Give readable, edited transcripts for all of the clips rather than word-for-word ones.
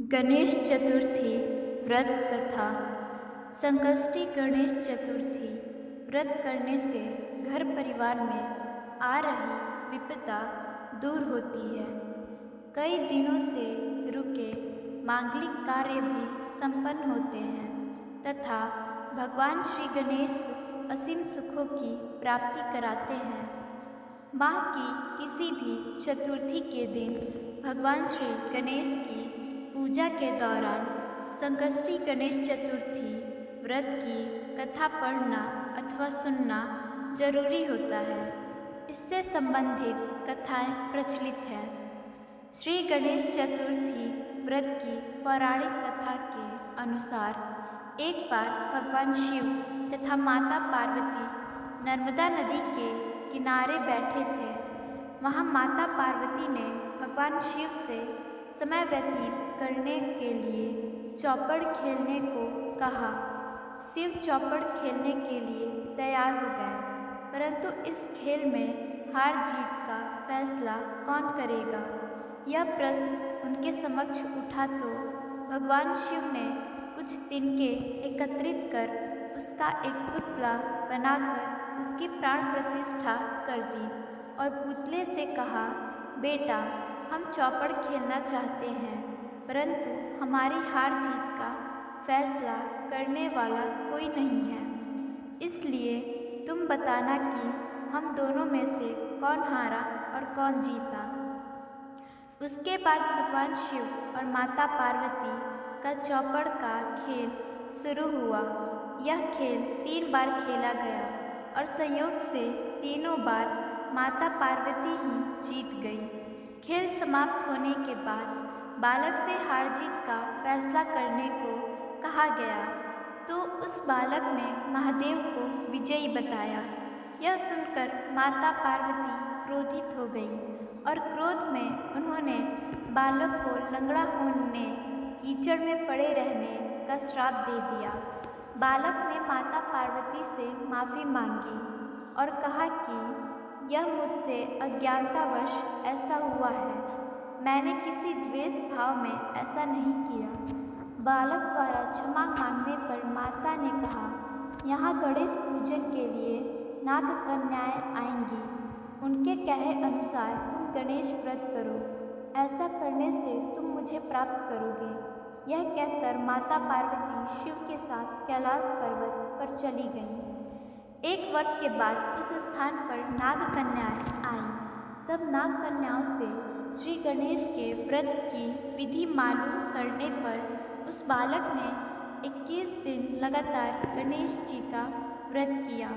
गणेश चतुर्थी व्रत कथा। संकष्टी गणेश चतुर्थी व्रत करने से घर परिवार में आ रही विपदा दूर होती है। कई दिनों से रुके मांगलिक कार्य भी संपन्न होते हैं तथा भगवान श्री गणेश असीम सुखों की प्राप्ति कराते हैं। माह की किसी भी चतुर्थी के दिन भगवान श्री गणेश की पूजा के दौरान संकष्टी गणेश चतुर्थी व्रत की कथा पढ़ना अथवा सुनना जरूरी होता है। इससे संबंधित कथाएं प्रचलित हैं। श्री गणेश चतुर्थी व्रत की पौराणिक कथा के अनुसार एक बार भगवान शिव तथा माता पार्वती नर्मदा नदी के किनारे बैठे थे। वहाँ माता पार्वती ने भगवान शिव से समय व्यतीत करने के लिए चौपड़ खेलने को कहा। शिव चौपड़ खेलने के लिए तैयार हो गए, परंतु इस खेल में हार जीत का फैसला कौन करेगा, यह प्रश्न उनके समक्ष उठा तो भगवान शिव ने कुछ तिनके एकत्रित कर उसका एक पुतला बनाकर उसकी प्राण प्रतिष्ठा कर दी और पुतले से कहा, बेटा, हम चौपड़ खेलना चाहते हैं, परंतु हमारी हार जीत का फैसला करने वाला कोई नहीं है, इसलिए तुम बताना कि हम दोनों में से कौन हारा और कौन जीता। उसके बाद भगवान शिव और माता पार्वती का चौपड़ का खेल शुरू हुआ। यह खेल 3 बार खेला गया और संयोग से तीनों बार माता पार्वती ही जीत गई। खेल समाप्त होने के बाद बालक से हार जीत का फैसला करने को कहा गया तो उस बालक ने महादेव को विजयी बताया। यह सुनकर माता पार्वती क्रोधित हो गई और क्रोध में उन्होंने बालक को लंगड़ा होने, कीचड़ में पड़े रहने का श्राप दे दिया। बालक ने माता पार्वती से माफ़ी मांगी और कहा कि यह मुझसे अज्ञानतावश ऐसा हुआ है, मैंने किसी द्वेष भाव में ऐसा नहीं किया। बालक द्वारा क्षमा मांगने पर माता ने कहा, यहाँ गणेश पूजन के लिए नाग कन्याएं आएंगी, उनके कहे अनुसार तुम गणेश व्रत करो, ऐसा करने से तुम मुझे प्राप्त करोगे। यह कहकर माता पार्वती शिव के साथ कैलाश पर्वत पर चली गईं। 1 वर्ष के बाद उस स्थान पर नाग कन्याएं आईं। तब नाग कन्याओं से श्री गणेश के व्रत की विधि मालूम करने पर उस बालक ने 21 दिन लगातार गणेश जी का व्रत किया।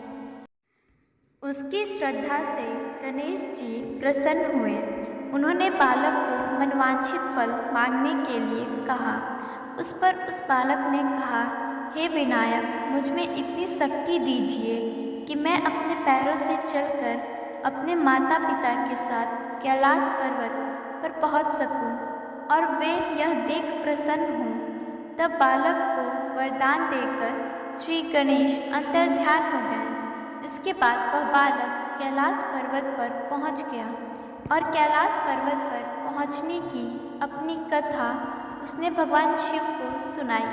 उसकी श्रद्धा से गणेश जी प्रसन्न हुए। उन्होंने बालक को मनवांछित फल मांगने के लिए कहा। उस पर उस बालक ने कहा, हे विनायक, मुझ में इतनी शक्ति दीजिए कि मैं अपने पैरों से चलकर अपने माता पिता के साथ कैलाश पर्वत पर पहुंच सकूं और वे यह देख प्रसन्न हों। तब बालक को वरदान देकर श्री गणेश अंतर्ध्यान हो गए। इसके बाद वह बालक कैलाश पर्वत पर पहुंच गया और कैलाश पर्वत पर पहुंचने की अपनी कथा उसने भगवान शिव को सुनाई।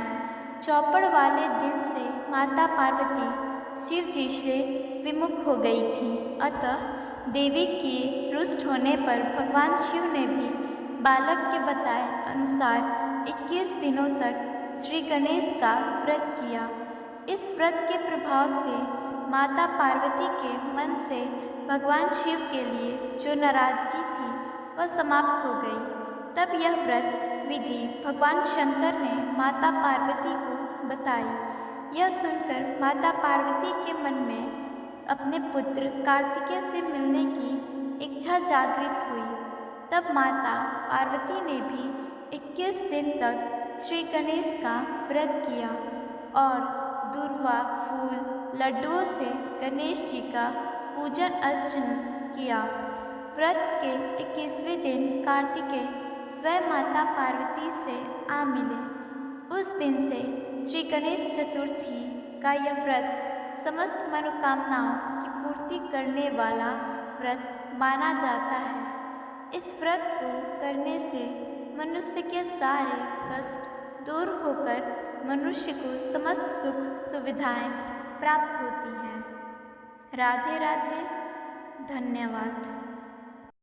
चौपड़ वाले दिन से माता पार्वती शिव जी से विमुख हो गई थी, अतः देवी के रुष्ट होने पर भगवान शिव ने भी बालक के बताए अनुसार 21 दिनों तक श्री गणेश का व्रत किया। इस व्रत के प्रभाव से माता पार्वती के मन से भगवान शिव के लिए जो नाराजगी थी वह समाप्त हो गई। तब यह व्रत विधि भगवान शंकर ने माता पार्वती को बताई। यह सुनकर माता पार्वती के मन में अपने पुत्र कार्तिकेय से मिलने की इच्छा जागृत हुई। तब माता पार्वती ने भी 21 दिन तक श्री गणेश का व्रत किया और दूर्वा, फूल, लड्डुओं से गणेश जी का पूजन अर्चन किया। व्रत के 21वें दिन कार्तिकेय स्वयं माता पार्वती से आ मिले। उस दिन से श्री गणेश चतुर्थी का यह व्रत समस्त मनोकामनाओं की पूर्ति करने वाला व्रत माना जाता है। इस व्रत को करने से मनुष्य के सारे कष्ट दूर होकर मनुष्य को समस्त सुख सुविधाएं प्राप्त होती हैं। राधे राधे। धन्यवाद।